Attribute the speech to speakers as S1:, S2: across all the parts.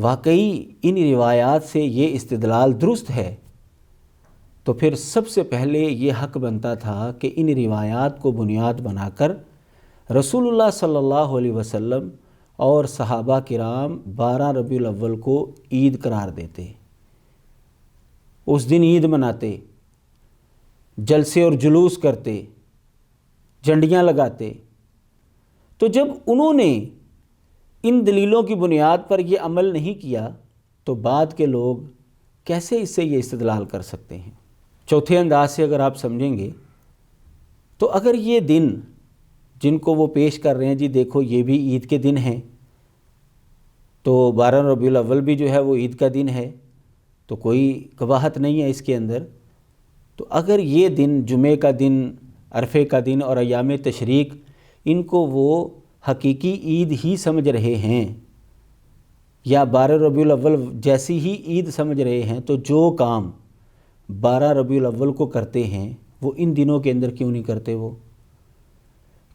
S1: واقعی ان روایات سے یہ استدلال درست ہے تو پھر سب سے پہلے یہ حق بنتا تھا کہ ان روایات کو بنیاد بنا کر رسول اللہ صلی اللہ علیہ وسلم اور صحابہ کرام 12 ربیع الاول کو عید قرار دیتے، اس دن عید مناتے، جلسے اور جلوس کرتے، جھنڈیاں لگاتے۔ تو جب انہوں نے ان دلیلوں کی بنیاد پر یہ عمل نہیں کیا تو بعد کے لوگ کیسے اس سے یہ استدلال کر سکتے ہیں؟ چوتھے انداز سے اگر آپ سمجھیں گے تو اگر یہ دن جن کو وہ پیش کر رہے ہیں، جی دیکھو یہ بھی عید کے دن ہیں، تو 12 ربیع الاول بھی جو ہے وہ عید کا دن ہے، تو کوئی قباحت نہیں ہے اس کے اندر۔ تو اگر یہ دن جمعے کا دن، عرفے کا دن اور ایام تشریق ان کو وہ حقیقی عید ہی سمجھ رہے ہیں یا 12 ربیع الاول جیسی ہی عید سمجھ رہے ہیں، تو جو کام 12 ربیع الاول کو کرتے ہیں وہ ان دنوں کے اندر کیوں نہیں کرتے؟ وہ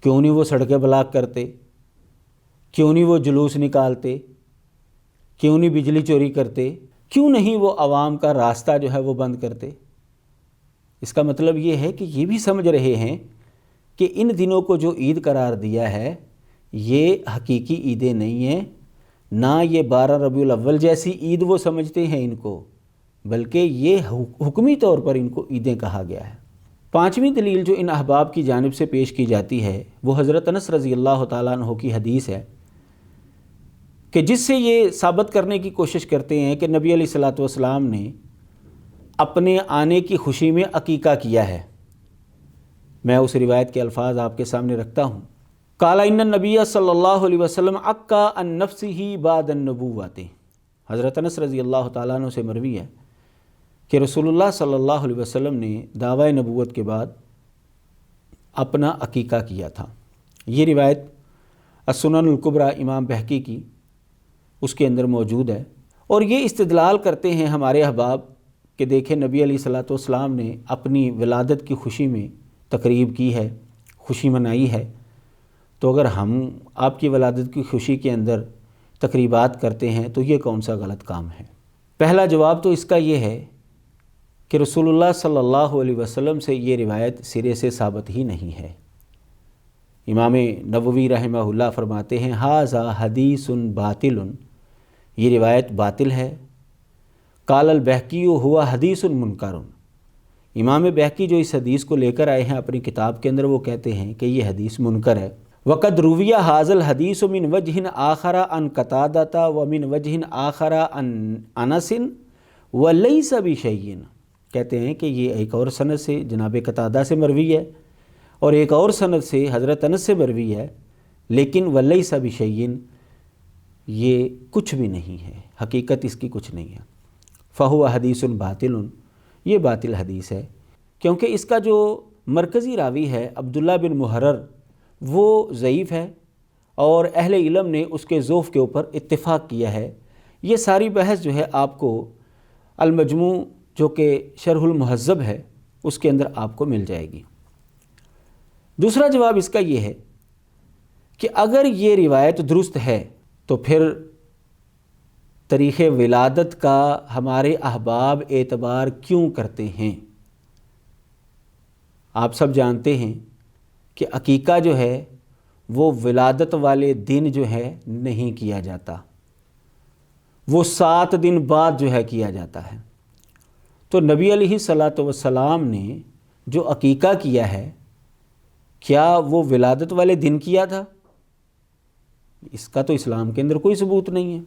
S1: کیوں نہیں وہ سڑکیں بلاک کرتے؟ کیوں نہیں وہ جلوس نکالتے؟ کیوں نہیں بجلی چوری کرتے؟ کیوں نہیں وہ عوام کا راستہ جو ہے وہ بند کرتے؟ اس کا مطلب یہ ہے کہ یہ بھی سمجھ رہے ہیں کہ ان دنوں کو جو عید قرار دیا ہے یہ حقیقی عیدیں نہیں ہیں، نہ یہ 12 ربیع الاول جیسی عید وہ سمجھتے ہیں ان کو، بلکہ یہ حکمی طور پر ان کو عیدیں کہا گیا ہے۔ پانچویں دلیل جو ان احباب کی جانب سے پیش کی جاتی ہے وہ حضرت انس رضی اللہ تعالیٰ عنہ کی حدیث ہے کہ جس سے یہ ثابت کرنے کی کوشش کرتے ہیں کہ نبی علیہ الصلوۃ والسلام نے اپنے آنے کی خوشی میں عقیقہ کیا ہے۔ میں اس روایت کے الفاظ آپ کے سامنے رکھتا ہوں۔ قال ان النبی صلی اللہ علیہ وسلم عقا عن نفسہ بعد النبوۃ، حضرت انس رضی اللہ تعالیٰ عنہ سے مروی ہے کہ رسول اللہ صلی اللہ علیہ وسلم نے دعوی نبوت کے بعد اپنا عقیقہ کیا تھا۔ یہ روایت السنن الکبریٰ امام بہقی کی اس کے اندر موجود ہے، اور یہ استدلال کرتے ہیں ہمارے احباب کہ دیکھیں نبی علیہ الصلوۃ والسلام نے اپنی ولادت کی خوشی میں تقریب کی ہے، خوشی منائی ہے، تو اگر ہم آپ کی ولادت کی خوشی کے اندر تقریبات کرتے ہیں تو یہ کون سا غلط کام ہے؟ پہلا جواب تو اس کا یہ ہے کہ رسول اللہ صلی اللہ علیہ وسلم سے یہ روایت سرے سے ثابت ہی نہیں ہے۔ امام نووی رحمہ اللہ فرماتے ہیں ھذا حدیث باطل، یہ روایت باطل ہے۔ قال البہقی ہوا حدیث منکر، امام بہقی جو اس حدیث کو لے کر آئے ہیں اپنی کتاب کے اندر وہ کہتے ہیں کہ یہ حدیث منکر ہے۔ وقد روی ھذا الحدیث من وجہ آخر عن قتادہ ومن وجہ آخر عن انس ولیس بشیء، کہتے ہیں کہ یہ ایک اور سند سے جناب قتادہ سے مروی ہے اور ایک اور سند سے حضرت انس سے مروی ہے، لیکن ولیس بشیء یہ کچھ بھی نہیں ہے، حقیقت اس کی کچھ نہیں ہے۔ فہو حدیث باطل، یہ باطل حدیث ہے، کیونکہ اس کا جو مرکزی راوی ہے عبداللہ بن محرر وہ ضعیف ہے، اور اہل علم نے اس کے ضعف کے اوپر اتفاق کیا ہے۔ یہ ساری بحث جو ہے آپ کو المجموع جو کہ شرح المہذب ہے اس کے اندر آپ کو مل جائے گی۔ دوسرا جواب اس کا یہ ہے کہ اگر یہ روایت درست ہے تو پھر تاریخ ولادت کا ہمارے احباب اعتبار کیوں کرتے ہیں؟ آپ سب جانتے ہیں کہ عقیقہ جو ہے وہ ولادت والے دن جو ہے نہیں کیا جاتا، وہ 7 دن بعد جو ہے کیا جاتا ہے۔ تو نبی علیہ الصلوۃ والسلام نے جو عقیقہ کیا ہے کیا وہ ولادت والے دن کیا تھا؟ اس کا تو اسلام کے اندر کوئی ثبوت نہیں ہے۔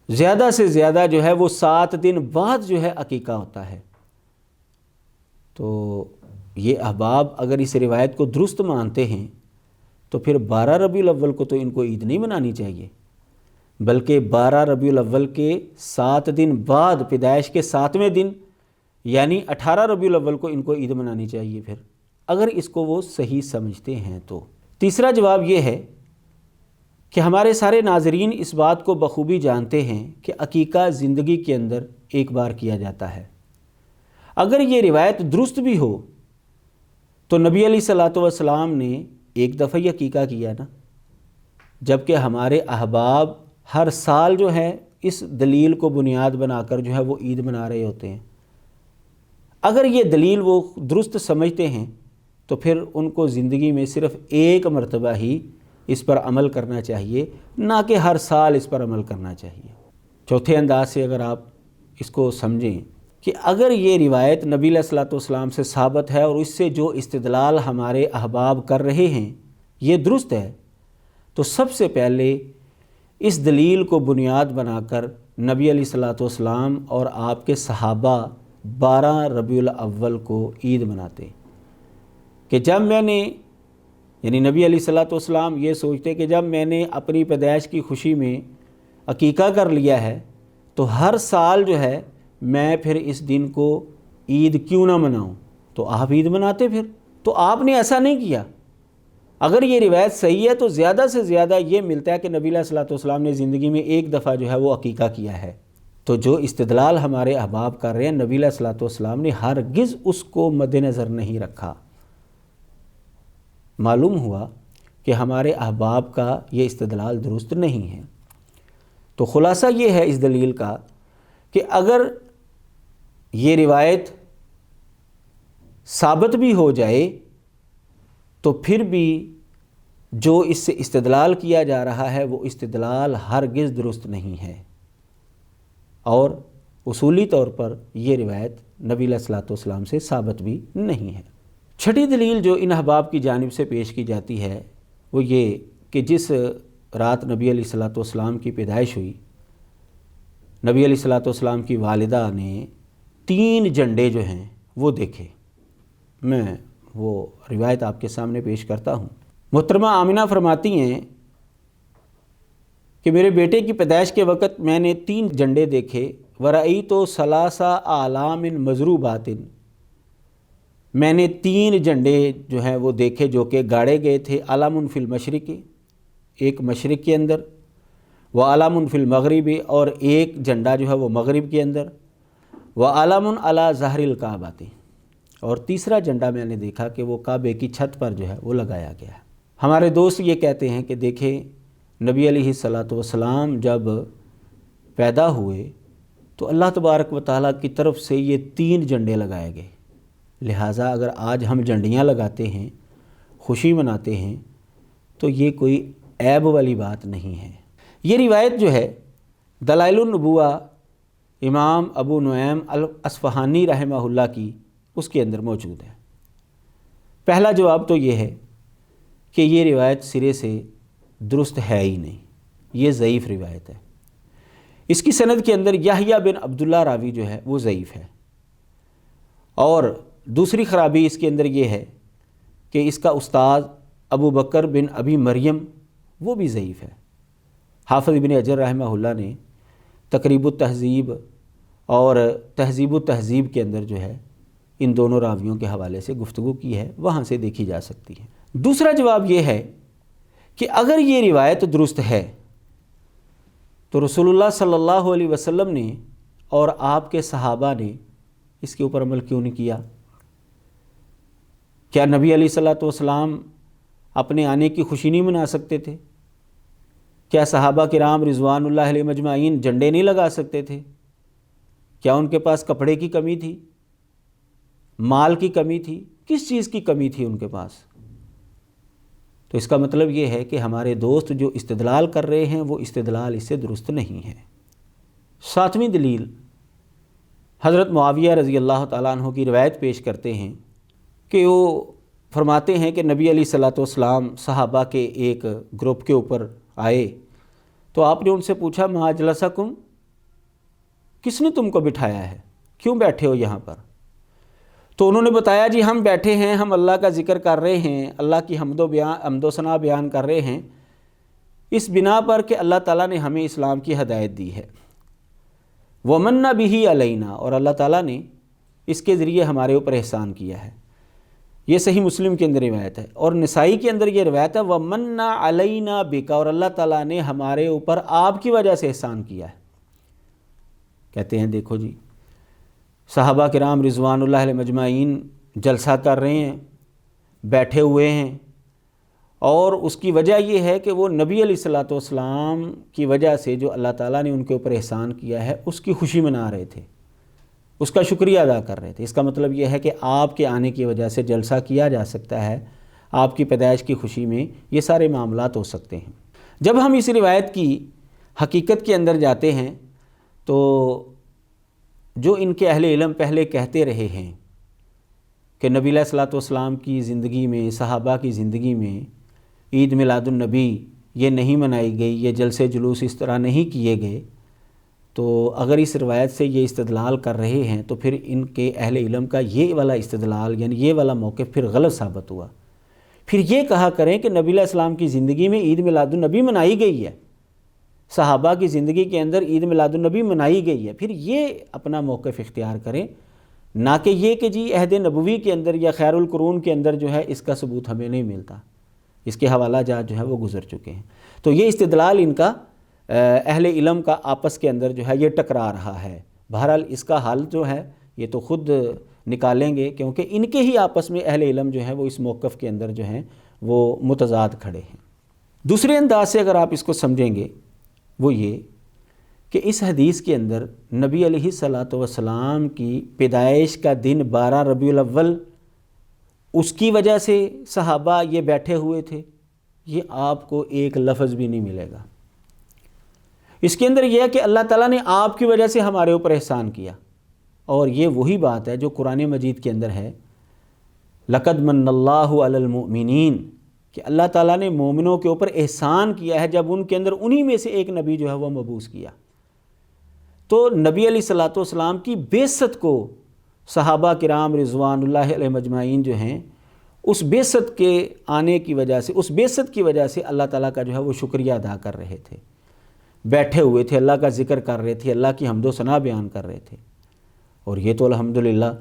S1: زیادہ سے زیادہ جو ہے وہ 7 دن بعد جو ہے عقیقہ ہوتا ہے۔ تو یہ احباب اگر اس روایت کو درست مانتے ہیں تو پھر 12 ربیع الاول کو تو ان کو عید نہیں منانی چاہیے، بلکہ 12 ربیع الاول کے 7 دن بعد پیدائش کے 7ویں دن یعنی 18 ربیع الاول کو ان کو عید منانی چاہیے پھر، اگر اس کو وہ صحیح سمجھتے ہیں تو۔ تیسرا جواب یہ ہے کہ ہمارے سارے ناظرین اس بات کو بخوبی جانتے ہیں کہ عقیقہ زندگی کے اندر ایک بار کیا جاتا ہے۔ اگر یہ روایت درست بھی ہو تو نبی علیہ الصلوۃ والسلام نے ایک دفعہ ہی عقیقہ کیا نا، جبکہ ہمارے احباب ہر سال جو ہے اس دلیل کو بنیاد بنا کر جو ہے وہ عید منا رہے ہوتے ہیں۔ اگر یہ دلیل وہ درست سمجھتے ہیں تو پھر ان کو زندگی میں صرف ایک مرتبہ ہی اس پر عمل کرنا چاہیے، نہ کہ ہر سال اس پر عمل کرنا چاہیے۔ چوتھے انداز سے اگر آپ اس کو سمجھیں کہ اگر یہ روایت نبی علیہ الصلوۃ والسلام سے ثابت ہے اور اس سے جو استدلال ہمارے احباب کر رہے ہیں یہ درست ہے، تو سب سے پہلے اس دلیل کو بنیاد بنا کر نبی علیہ الصلوۃ والسلام اور آپ کے صحابہ 12 ربیع الاول کو عید مناتے کہ جب میں نے، یعنی نبی علیہ الصلوۃ والسلام یہ سوچتے کہ جب میں نے اپنی پیدائش کی خوشی میں عقیقہ کر لیا ہے تو ہر سال جو ہے میں پھر اس دن کو عید کیوں نہ مناؤں، تو آپ عید مناتے پھر۔ تو آپ نے ایسا نہیں کیا۔ اگر یہ روایت صحیح ہے تو زیادہ سے زیادہ یہ ملتا ہے کہ نبی علیہ الصلوۃ والسلام نے زندگی میں ایک دفعہ جو ہے وہ عقیقہ کیا ہے۔ تو جو استدلال ہمارے احباب کر رہے ہیں، نبی علیہ الصلوۃ والسلام نے ہرگز اس کو مد نظر نہیں رکھا۔ معلوم ہوا کہ ہمارے احباب کا یہ استدلال درست نہیں ہے۔ تو خلاصہ یہ ہے اس دلیل کا کہ اگر یہ روایت ثابت بھی ہو جائے تو پھر بھی جو اس سے استدلال کیا جا رہا ہے وہ استدلال ہرگز درست نہیں ہے، اور اصولی طور پر یہ روایت نبی علیہ الصلوۃ والسلام سے ثابت بھی نہیں ہے۔ چھٹی دلیل جو ان احباب کی جانب سے پیش کی جاتی ہے وہ یہ کہ جس رات نبی علیہ الصلوۃ والسلام کی پیدائش ہوئی، نبی علیہ الصلوۃ والسلام کی والدہ نے 3 جھنڈے جو ہیں وہ دیکھے۔ میں وہ روایت آپ کے سامنے پیش کرتا ہوں۔ محترمہ آمنہ فرماتی ہیں کہ میرے بیٹے کی پیدائش کے وقت میں نے 3 جھنڈے دیکھے، وَرَأَيْتُ ثَلَاثَ أَعْلَامٍ مَضْرُوبَاتٍ، میں نے 3 جھنڈے جو ہیں وہ دیکھے جو کہ گاڑے گئے تھے، عَلَمٌ فِي الْمَشْرِقِ، ایک مشرق کے اندر، وَعَلَمٌ فِي الْمَغْرِبِ، اور ایک جھنڈا جو ہے وہ مغرب کے اندر، وَعَلَمٌ عَلَى ظَهْرِ الْكَعْبَةِ، اور تیسرا جھنڈا میں نے دیکھا کہ وہ کعبے کی چھت پر جو ہے وہ لگایا گیا ہے۔ ہمارے دوست یہ کہتے ہیں کہ دیکھیں نبی علیہ الصلوۃ والسلام جب پیدا ہوئے تو اللہ تبارک و تعالیٰ کی طرف سے یہ 3 جھنڈے لگائے گئے، لہٰذا اگر آج ہم جھنڈیاں لگاتے ہیں، خوشی مناتے ہیں، تو یہ کوئی عیب والی بات نہیں ہے۔ یہ روایت جو ہے دلائل النبوہ امام ابو نعیم الاصفہانی رحمہ اللہ کی، اس کے اندر موجود ہے۔ پہلا جواب تو یہ ہے کہ یہ روایت سرے سے درست ہے ہی نہیں، یہ ضعیف روایت ہے۔ اس کی سند کے اندر یحییٰ بن عبداللہ راوی جو ہے وہ ضعیف ہے، اور دوسری خرابی اس کے اندر یہ ہے کہ اس کا استاد ابو بکر بن ابی مریم وہ بھی ضعیف ہے۔ حافظ ابن حجر رحمہ اللہ نے تقریب التہذیب اور تہذیب التہذیب کے اندر جو ہے ان دونوں راویوں کے حوالے سے گفتگو کی ہے، وہاں سے دیکھی جا سکتی ہے۔ دوسرا جواب یہ ہے کہ اگر یہ روایت درست ہے تو رسول اللہ صلی اللہ علیہ وسلم نے اور آپ کے صحابہ نے اس کے اوپر عمل کیوں نہیں کیا؟ کیا نبی علیہ الصلوۃ والسلام اپنے آنے کی خوشی نہیں منا سکتے تھے؟ کیا صحابہ کرام رضوان اللہ علیہ مجمعین جھنڈے نہیں لگا سکتے تھے؟ کیا ان کے پاس کپڑے کی کمی تھی؟ مال کی کمی تھی؟ کس چیز کی کمی تھی ان کے پاس؟ تو اس کا مطلب یہ ہے کہ ہمارے دوست جو استدلال کر رہے ہیں وہ استدلال اس سے درست نہیں ہے۔ 7ویں دلیل حضرت معاویہ رضی اللہ تعالیٰ عنہ کی روایت پیش کرتے ہیں کہ وہ فرماتے ہیں کہ نبی علیہ الصلوۃ والسلام صحابہ کے ایک گروپ کے اوپر آئے تو آپ نے ان سے پوچھا ما اجلسکم، کس نے تم کو بٹھایا ہے، کیوں بیٹھے ہو یہاں پر؟ تو انہوں نے بتایا جی ہم بیٹھے ہیں، ہم اللہ کا ذکر کر رہے ہیں، اللہ کی حمد و ثنا بیان کر رہے ہیں، اس بنا پر کہ اللہ تعالیٰ نے ہمیں اسلام کی ہدایت دی ہے، وَمَنَّ بِهِ عَلَيْنَا، اور اللہ تعالیٰ نے اس کے ذریعے ہمارے اوپر احسان کیا ہے۔ یہ صحیح مسلم کے اندر روایت ہے، اور نسائی کے اندر یہ روایت ہے وَمَنَّ عَلَيْنَا بِكَ، اور اللہ تعالیٰ نے ہمارے اوپر آپ کی وجہ سے احسان کیا ہے۔ کہتے ہیں دیکھو جی صحابہ کرام رضوان اللہ علیہ مجمعین جلسہ کر رہے ہیں، بیٹھے ہوئے ہیں، اور اس کی وجہ یہ ہے کہ وہ نبی علیہ الصلوۃ والسلام کی وجہ سے جو اللہ تعالیٰ نے ان کے اوپر احسان کیا ہے اس کی خوشی منا رہے تھے، اس کا شکریہ ادا کر رہے تھے۔ اس کا مطلب یہ ہے کہ آپ کے آنے کی وجہ سے جلسہ کیا جا سکتا ہے، آپ کی پیدائش کی خوشی میں یہ سارے معاملات ہو سکتے ہیں۔ جب ہم اس روایت کی حقیقت کے اندر جاتے ہیں تو جو ان کے اہل علم پہلے کہتے رہے ہیں کہ نبی علیہ الصلوۃ والسلام کی زندگی میں، صحابہ کی زندگی میں عید میلاد النبی یہ نہیں منائی گئی، یہ جلسے جلوس اس طرح نہیں کیے گئے، تو اگر اس روایت سے یہ استدلال کر رہے ہیں تو پھر ان کے اہل علم کا یہ والا استدلال یعنی یہ والا موقف پھر غلط ثابت ہوا۔ پھر یہ کہا کریں کہ نبی علیہ السلام کی زندگی میں عید میلاد النبی منائی گئی ہے، صحابہ کی زندگی کے اندر عید میلاد النبی منائی گئی ہے، پھر یہ اپنا موقف اختیار کریں، نہ کہ یہ کہ جی عہد نبوی کے اندر یا خیر القرون کے اندر جو ہے اس کا ثبوت ہمیں نہیں ملتا، اس کے حوالہ جات جو ہے وہ گزر چکے ہیں۔ تو یہ استدلال ان کا اہل علم کا آپس کے اندر جو ہے یہ ٹکرا رہا ہے۔ بہرحال اس کا حل جو ہے یہ تو خود نکالیں گے، کیونکہ ان کے ہی آپس میں اہل علم جو ہے وہ اس موقف کے اندر جو ہیں وہ متضاد کھڑے ہیں۔ دوسرے انداز سے اگر آپ اس کو سمجھیں گے وہ یہ کہ اس حدیث کے اندر نبی علیہ الصلوۃ والسلام کی پیدائش کا دن 12 ربیع الاول، اس کی وجہ سے صحابہ یہ بیٹھے ہوئے تھے، یہ آپ کو ایک لفظ بھی نہیں ملے گا۔ اس کے اندر یہ ہے کہ اللہ تعالیٰ نے آپ کی وجہ سے ہمارے اوپر احسان کیا، اور یہ وہی بات ہے جو قرآن مجید کے اندر ہے، لَقَدْ مَنَّ اللَّهُ عَلَى الْمُؤْمِنِينَ، کہ اللہ تعالیٰ نے مومنوں کے اوپر احسان کیا ہے جب ان کے اندر انہی میں سے ایک نبی جو ہے وہ مبعوث کیا۔ تو نبی علیہ الصلوۃ والسلام کی بعثت کو صحابہ کرام رضوان اللہ علیہم اجمعین جو ہیں اس بعثت کے آنے کی وجہ سے، اس بعثت کی وجہ سے اللہ تعالیٰ کا جو ہے وہ شکریہ ادا کر رہے تھے، بیٹھے ہوئے تھے، اللہ کا ذکر کر رہے تھے، اللہ کی حمد و ثنا بیان کر رہے تھے۔ اور یہ تو الحمدللہ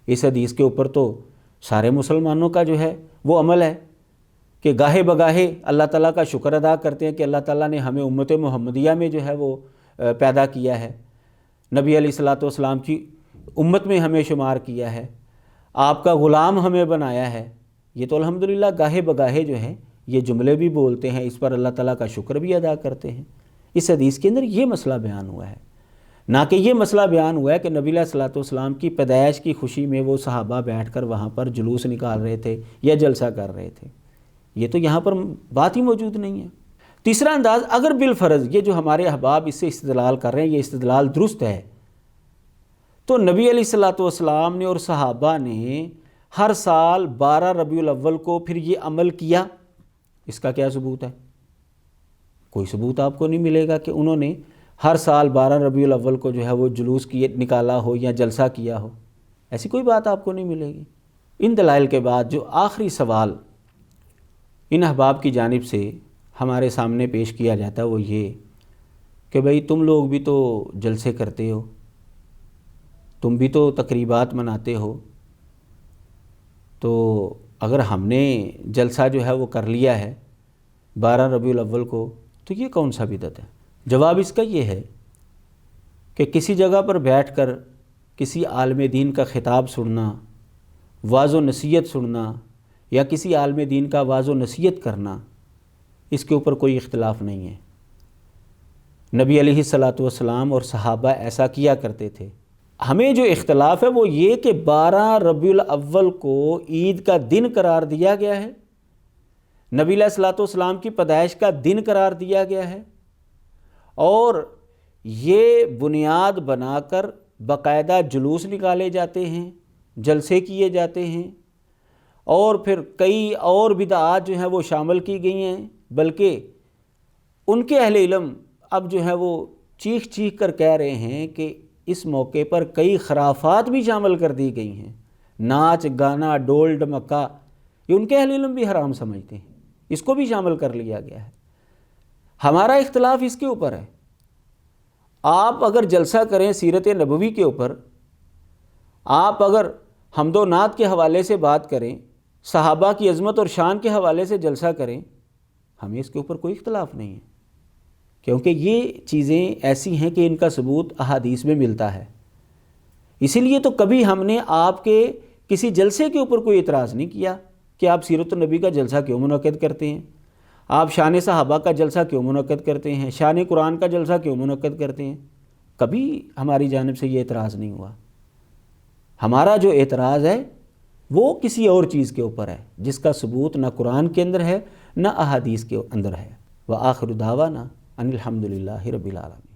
S1: اس حدیث کے اوپر تو سارے مسلمانوں کا جو ہے وہ عمل ہے کہ گاہے بگاہے اللہ تعالیٰ کا شکر ادا کرتے ہیں کہ اللہ تعالیٰ نے ہمیں امت محمدیہ میں جو ہے وہ پیدا کیا ہے، نبی علیہ الصلوۃ والسلام کی امت میں ہمیں شمار کیا ہے، آپ کا غلام ہمیں بنایا ہے۔ یہ تو الحمدللہ گاہے بگاہے جو ہے یہ جملے بھی بولتے ہیں، اس پر اللہ تعالیٰ کا شکر بھی ادا کرتے ہیں۔ اس حدیث کے اندر یہ مسئلہ بیان ہوا ہے، نہ کہ یہ مسئلہ بیان ہوا ہے کہ نبی علیہ الصلوۃ والسلام کی پیدائش کی خوشی میں وہ صحابہ بیٹھ کر وہاں پر جلوس نکال رہے تھے یا جلسہ کر رہے تھے، یہ تو یہاں پر بات ہی موجود نہیں ہے۔ تیسرا انداز، اگر بالفرض یہ جو ہمارے احباب اس سے استدلال کر رہے ہیں یہ استدلال درست ہے، تو نبی علیہ الصلوۃ والسلام نے اور صحابہ نے ہر سال 12 ربیع الاول کو پھر یہ عمل کیا، اس کا کیا ثبوت ہے؟ کوئی ثبوت آپ کو نہیں ملے گا کہ انہوں نے ہر سال 12 ربیع الاول کو جو ہے وہ جلوس نکالا ہو یا جلسہ کیا ہو، ایسی کوئی بات آپ کو نہیں ملے گی۔ ان دلائل کے بعد جو آخری سوال ان احباب کی جانب سے ہمارے سامنے پیش کیا جاتا ہے وہ یہ کہ بھئی تم لوگ بھی تو جلسے کرتے ہو، تم بھی تو تقریبات مناتے ہو، تو اگر ہم نے جلسہ جو ہے وہ کر لیا ہے 12 ربیع الاول کو تو یہ کون سا بدعت ہے؟ جواب اس کا یہ ہے کہ کسی جگہ پر بیٹھ کر کسی عالم دین کا خطاب سننا، واعظ و نصیحت سننا یا کسی عالم دین کا واعظ و نصیحت کرنا، اس کے اوپر کوئی اختلاف نہیں ہے۔ نبی علیہ الصلوۃ والسلام اور صحابہ ایسا کیا کرتے تھے۔ ہمیں جو اختلاف ہے وہ یہ کہ 12 ربیع الاول کو عید کا دن قرار دیا گیا ہے، نبی علیہ الصلوۃ والسلام کی پیدائش کا دن قرار دیا گیا ہے، اور یہ بنیاد بنا کر باقاعدہ جلوس نکالے جاتے ہیں، جلسے کیے جاتے ہیں، اور پھر کئی اور بدعات جو ہیں وہ شامل کی گئی ہیں، بلکہ ان کے اہل علم اب جو ہے وہ چیخ چیخ کر کہہ رہے ہیں کہ اس موقع پر کئی خرافات بھی شامل کر دی گئی ہیں، ناچ گانا ڈول ڈمکا، یہ ان کے اہل علم بھی حرام سمجھتے ہیں، اس کو بھی شامل کر لیا گیا ہے۔ ہمارا اختلاف اس کے اوپر ہے، آپ اگر جلسہ کریں سیرت نبوی کے اوپر، آپ اگر حمد و نعت کے حوالے سے بات کریں، صحابہ کی عظمت اور شان کے حوالے سے جلسہ کریں، ہمیں اس کے اوپر کوئی اختلاف نہیں ہے، کیونکہ یہ چیزیں ایسی ہیں کہ ان کا ثبوت احادیث میں ملتا ہے۔ اسی لیے تو کبھی ہم نے آپ کے کسی جلسے کے اوپر کوئی اعتراض نہیں کیا کہ آپ سیرت النبی کا جلسہ کیوں منعقد کرتے ہیں، آپ شان صحابہ کا جلسہ کیوں منعقد کرتے ہیں، شان قرآن کا جلسہ کیوں منعقد کرتے ہیں؟ کبھی ہماری جانب سے یہ اعتراض نہیں ہوا۔ ہمارا جو اعتراض ہے وہ کسی اور چیز کے اوپر ہے جس کا ثبوت نہ قرآن کے اندر ہے نہ احادیث کے اندر ہے۔ وآخر دعوانا ان الحمد للہ رب العالمین۔